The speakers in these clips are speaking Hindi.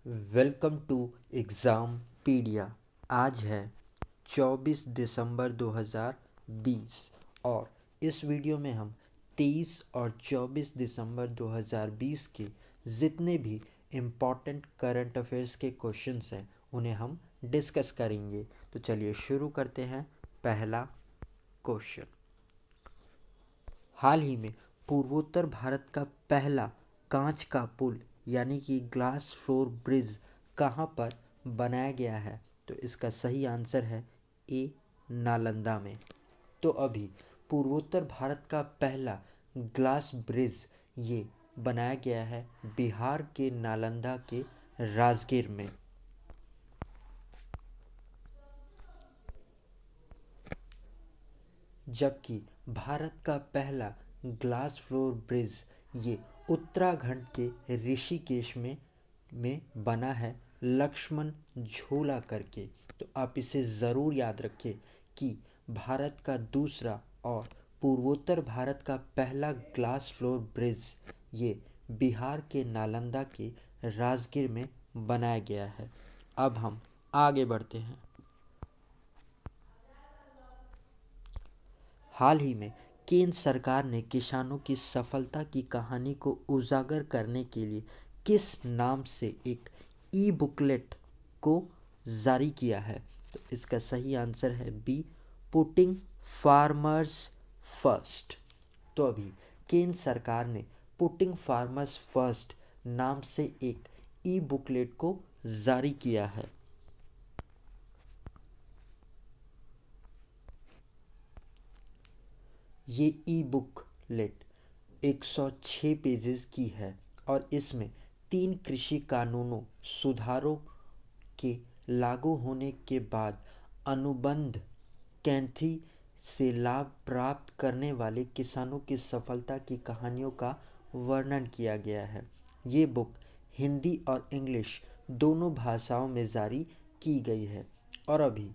Welcome to exam पीडिया। आज है 24 दिसंबर 2020 और इस वीडियो में हम 23 और 24 दिसंबर 2020 के जितने भी इम्पॉर्टेंट करंट अफेयर्स के क्वेश्चंस हैं उन्हें हम डिस्कस करेंगे। तो चलिए शुरू करते हैं। पहला क्वेश्चन, हाल ही में पूर्वोत्तर भारत का पहला कांच का पुल यानी कि ग्लास फ्लोर ब्रिज कहाँ पर बनाया गया है? तो इसका सही आंसर है ए, नालंदा में। तो अभी पूर्वोत्तर भारत का पहला ग्लास ब्रिज ये बनाया गया है बिहार के नालंदा के राजगीर में। जबकि भारत का पहला ग्लास फ्लोर ब्रिज ये उत्तराखंड के ऋषिकेश में बना है, लक्ष्मण झूला करके। तो आप इसे ज़रूर याद रखें कि भारत का दूसरा और पूर्वोत्तर भारत का पहला ग्लास फ्लोर ब्रिज ये बिहार के नालंदा के राजगीर में बनाया गया है। अब हम आगे बढ़ते हैं। हाल ही में केंद्र सरकार ने किसानों की सफलता की कहानी को उजागर करने के लिए किस नाम से एक ई बुकलेट को जारी किया है? तो इसका सही आंसर है बी, पुटिंग फार्मर्स फर्स्ट। तो अभी केंद्र सरकार ने पुटिंग फार्मर्स फर्स्ट नाम से एक ई बुकलेट को जारी किया है। ये ई बुकलेट 106 पेजेस की है और इसमें 3 कृषि कानूनों सुधारों के लागू होने के बाद अनुबंध कैंथी से लाभ प्राप्त करने वाले किसानों की सफलता की कहानियों का वर्णन किया गया है। ये बुक हिंदी और इंग्लिश दोनों भाषाओं में जारी की गई है और अभी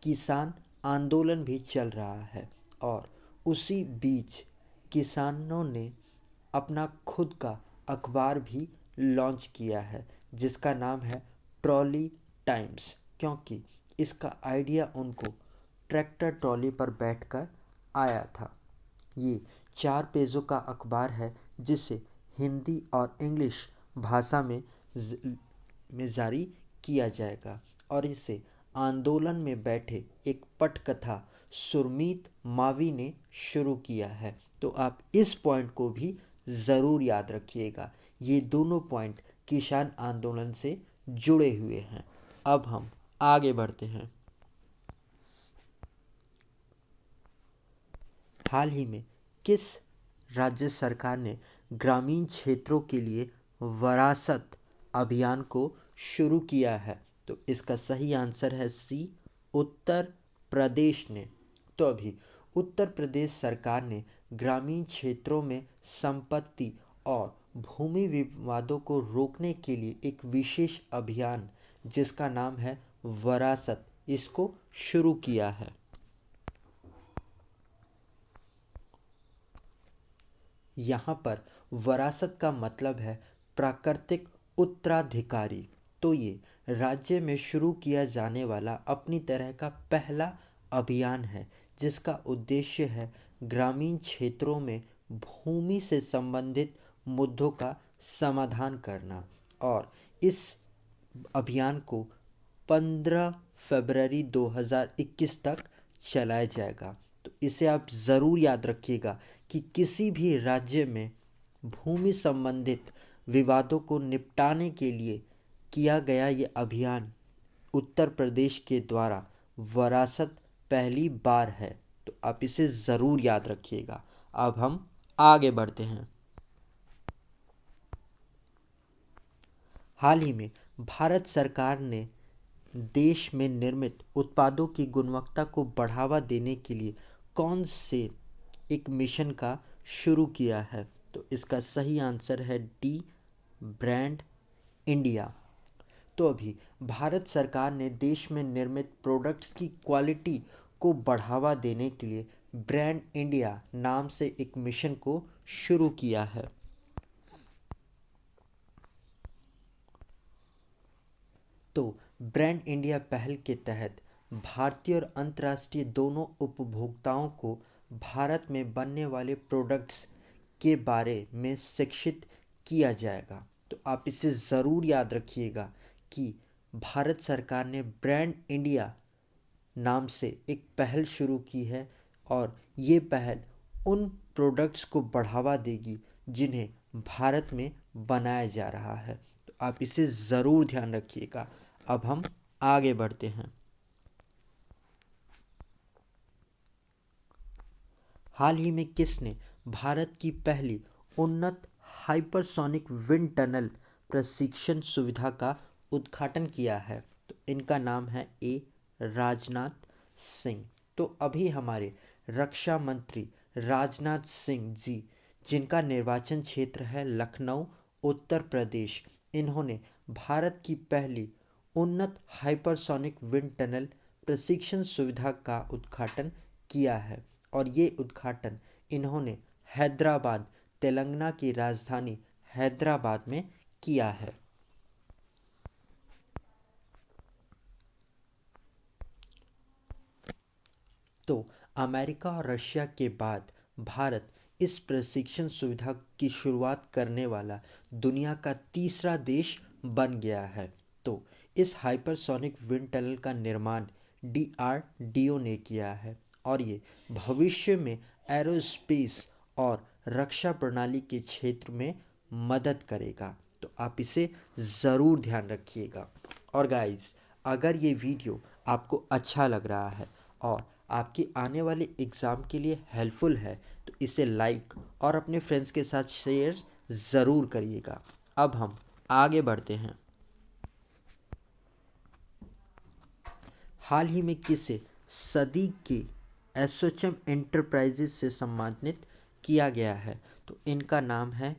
किसान आंदोलन भी चल रहा है और उसी बीच किसानों ने अपना खुद का अखबार भी लॉन्च किया है जिसका नाम है ट्रॉली टाइम्स, क्योंकि इसका आइडिया उनको ट्रैक्टर ट्रॉली पर बैठकर आया था। ये 4 पेजों का अखबार है जिसे हिंदी और इंग्लिश भाषा में जारी किया जाएगा और इसे आंदोलन में बैठे एक पटकथा सुरमीत मावी ने शुरू किया है। तो आप इस पॉइंट को भी ज़रूर याद रखिएगा। ये दोनों पॉइंट किसान आंदोलन से जुड़े हुए हैं। अब हम आगे बढ़ते हैं। हाल ही में किस राज्य सरकार ने ग्रामीण क्षेत्रों के लिए वरासत अभियान को शुरू किया है? तो इसका सही आंसर है सी, उत्तर प्रदेश ने। तो अभी उत्तर प्रदेश सरकार ने ग्रामीण क्षेत्रों में संपत्ति और भूमि विवादों को रोकने के लिए एक विशेष अभियान जिसका नाम है वरासत, इसको शुरू किया है। यहाँ पर वरासत का मतलब है प्राकृतिक उत्तराधिकारी। तो ये राज्य में शुरू किया जाने वाला अपनी तरह का पहला अभियान है जिसका उद्देश्य है ग्रामीण क्षेत्रों में भूमि से संबंधित मुद्दों का समाधान करना और इस अभियान को 15 फरवरी 2021 तक चलाया जाएगा। तो इसे आप ज़रूर याद रखिएगा कि किसी भी राज्य में भूमि संबंधित विवादों को निपटाने के लिए किया गया ये अभियान उत्तर प्रदेश के द्वारा वरासत पहली बार है। तो आप इसे ज़रूर याद रखिएगा। अब हम आगे बढ़ते हैं। हाल ही में भारत सरकार ने देश में निर्मित उत्पादों की गुणवत्ता को बढ़ावा देने के लिए कौन से एक मिशन का शुरू किया है? तो इसका सही आंसर है डी, ब्रांड इंडिया। तो अभी भारत सरकार ने देश में निर्मित प्रोडक्ट्स की क्वालिटी को बढ़ावा देने के लिए ब्रांड इंडिया नाम से एक मिशन को शुरू किया है। ब्रांड इंडिया पहल के तहत भारतीय और अंतर्राष्ट्रीय दोनों उपभोक्ताओं को भारत में बनने वाले प्रोडक्ट्स के बारे में शिक्षित किया जाएगा। तो आप इसे ज़रूर याद रखिएगा कि भारत सरकार ने ब्रांड इंडिया नाम से एक पहल शुरू की है और ये पहल उन प्रोडक्ट्स को बढ़ावा देगी जिन्हें भारत में बनाया जा रहा है। तो आप इसे ज़रूर ध्यान रखिएगा। अब हम आगे बढ़ते हैं। हाल ही में किसने भारत की पहली उन्नत हाइपरसोनिक विंड टनल प्रशिक्षण सुविधा का उद्घाटन किया है? तो इनका नाम है राजनाथ सिंह। तो अभी हमारे रक्षा मंत्री राजनाथ सिंह जी, जिनका निर्वाचन क्षेत्र है लखनऊ उत्तर प्रदेश, इन्होंने भारत की पहली उन्नत हाइपरसोनिक विंड टनल प्रशिक्षण सुविधा का उद्घाटन किया है और ये उद्घाटन इन्होंने हैदराबाद, तेलंगाना की राजधानी हैदराबाद में किया है। तो अमेरिका और रशिया के बाद भारत इस प्रशिक्षण सुविधा की शुरुआत करने वाला दुनिया का तीसरा देश बन गया है। तो इस हाइपरसोनिक विंड टनल का निर्माण DRDO ने किया है और ये भविष्य में एरोस्पेस और रक्षा प्रणाली के क्षेत्र में मदद करेगा। तो आप इसे ज़रूर ध्यान रखिएगा। और गाइस, अगर ये वीडियो आपको अच्छा लग रहा है और आपके आने वाले एग्ज़ाम के लिए हेल्पफुल है तो इसे लाइक और अपने फ्रेंड्स के साथ शेयर ज़रूर करिएगा। अब हम आगे बढ़ते हैं। हाल ही में किसे सदी के एसोचैम एंटरप्राइजेज से सम्मानित किया गया है? तो इनका नाम है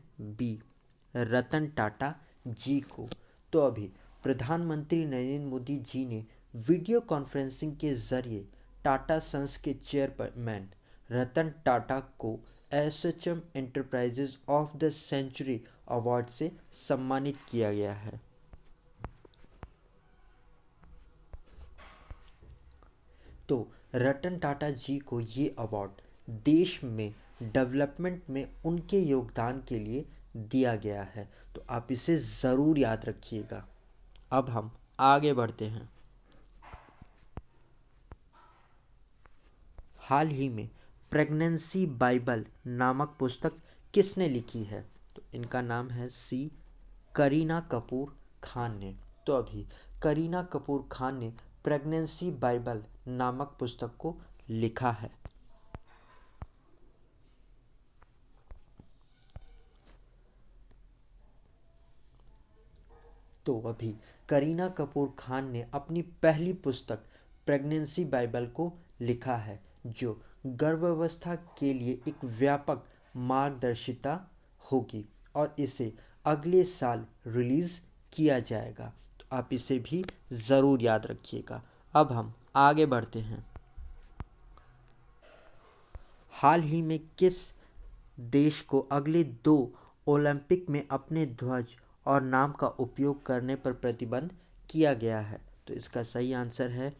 रतन टाटा जी को। तो अभी प्रधानमंत्री नरेंद्र मोदी जी ने वीडियो कॉन्फ्रेंसिंग के जरिए टाटा सन्स के चेयरमैन रतन टाटा को ASSOCHAM enterprises of the century award से सम्मानित किया गया है। तो रतन टाटा जी को ये अवार्ड देश में डेवलपमेंट में उनके योगदान के लिए दिया गया है। तो आप इसे ज़रूर याद रखिएगा। अब हम आगे बढ़ते हैं। हाल ही में प्रेगनेंसी बाइबल नामक पुस्तक किसने लिखी है? तो इनका नाम है करीना कपूर खान ने। तो अभी करीना कपूर खान ने प्रेगनेंसी बाइबल नामक पुस्तक को लिखा है। तो अभी करीना कपूर खान ने अपनी पहली पुस्तक प्रेगनेंसी बाइबल को लिखा है, जो गर्भावस्था के लिए एक व्यापक मार्गदर्शिता होगी और इसे अगले साल रिलीज़ किया जाएगा। तो आप इसे भी ज़रूर याद रखिएगा। अब हम आगे बढ़ते हैं। हाल ही में किस देश को अगले 2 ओलंपिक में अपने ध्वज और नाम का उपयोग करने पर प्रतिबंध किया गया है? तो इसका सही आंसर है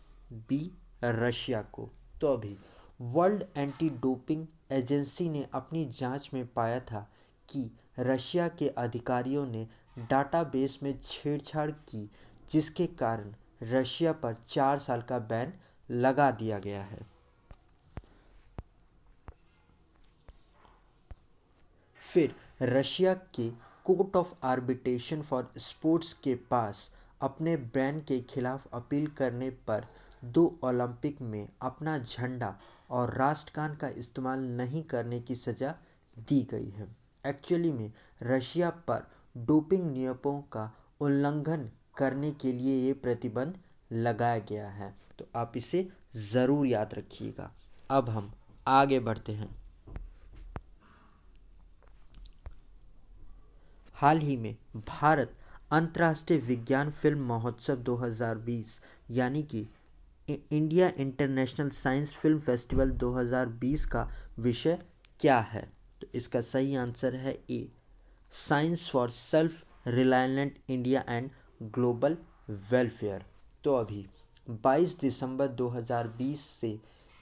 रशिया को। तो अभी वर्ल्ड एंटी डोपिंग एजेंसी ने अपनी जांच में पाया था कि रशिया के अधिकारियों ने डाटाबेस में छेड़छाड़ की, जिसके कारण रशिया पर 4 साल का बैन लगा दिया गया है। फिर रशिया के court of arbitration for sports के पास अपने ब्रांड के खिलाफ अपील करने पर 2 ओलंपिक में अपना झंडा और राष्ट्रगान का इस्तेमाल नहीं करने की सज़ा दी गई है। एक्चुअली में रशिया पर डोपिंग नियमों का उल्लंघन करने के लिए ये प्रतिबंध लगाया गया है। तो आप इसे ज़रूर याद रखिएगा। अब हम आगे बढ़ते हैं। हाल ही में भारत अंतर्राष्ट्रीय विज्ञान फिल्म महोत्सव 2020 यानी कि India international science film festival 2020 का विषय क्या है? तो इसका सही आंसर है science for self reliant India and global welfare. तो अभी 22 दिसंबर 2020 से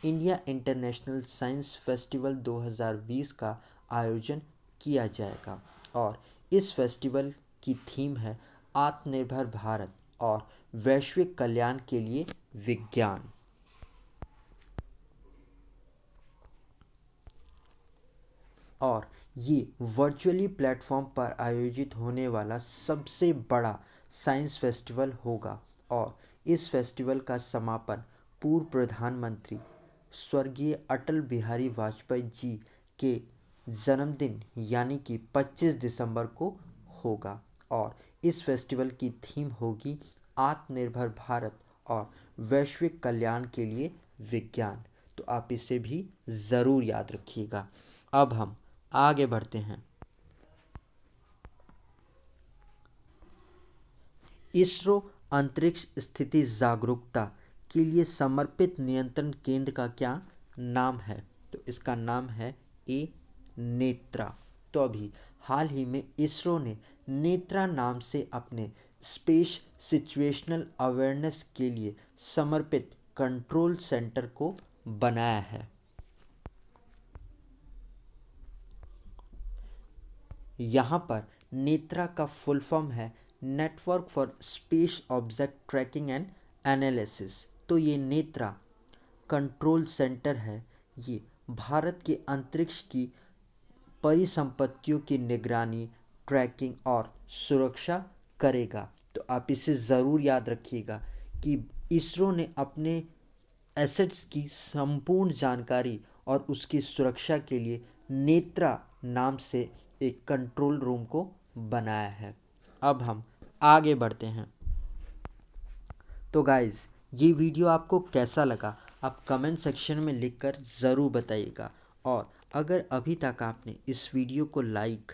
इंडिया इंटरनेशनल साइंस फेस्टिवल 2020 का आयोजन किया जाएगा और इस फेस्टिवल की थीम है आत्मनिर्भर भारत और वैश्विक कल्याण के लिए विज्ञान। और ये वर्चुअली प्लेटफॉर्म पर आयोजित होने वाला सबसे बड़ा साइंस फेस्टिवल होगा और इस फेस्टिवल का समापन पूर्व प्रधानमंत्री स्वर्गीय अटल बिहारी वाजपेयी जी के जन्मदिन यानी कि 25 दिसंबर को होगा और इस फेस्टिवल की थीम होगी आत्मनिर्भर भारत और वैश्विक कल्याण के लिए विज्ञान। तो आप इसे भी ज़रूर याद रखिएगा। अब हम आगे बढ़ते हैं। इसरो अंतरिक्ष स्थिति जागरूकता के लिए समर्पित नियंत्रण केंद्र का क्या नाम है? तो इसका नाम है नेत्रा। तो अभी हाल ही में इसरो ने नेत्रा नाम से अपने स्पेस सिचुएशनल अवेयरनेस के लिए समर्पित कंट्रोल सेंटर को बनाया है। यहाँ पर नेत्रा का फुल फॉर्म है network for space object tracking and analysis. तो ये नेत्रा कंट्रोल सेंटर है, ये भारत के अंतरिक्ष की परिसंपत्तियों की निगरानी, ट्रैकिंग और सुरक्षा करेगा। तो आप इसे ज़रूर याद रखिएगा कि इसरो ने अपने एसेट्स की संपूर्ण जानकारी और उसकी सुरक्षा के लिए नेत्रा नाम से एक कंट्रोल रूम को बनाया है। अब हम आगे बढ़ते हैं। तो गाइज़, ये वीडियो आपको कैसा लगा आप कमेंट सेक्शन में लिखकर ज़रूर बताइएगा और अगर अभी तक आपने इस वीडियो को लाइक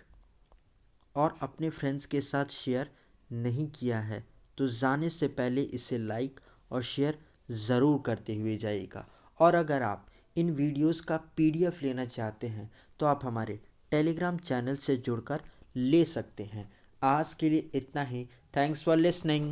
और अपने फ्रेंड्स के साथ शेयर नहीं किया है तो जाने से पहले इसे लाइक और शेयर ज़रूर करते हुए जाइएगा। और अगर आप इन वीडियोस का PDF लेना चाहते हैं तो आप हमारे टेलीग्राम चैनल से जुड़कर ले सकते हैं। आज के लिए इतना ही। Thanks for listening.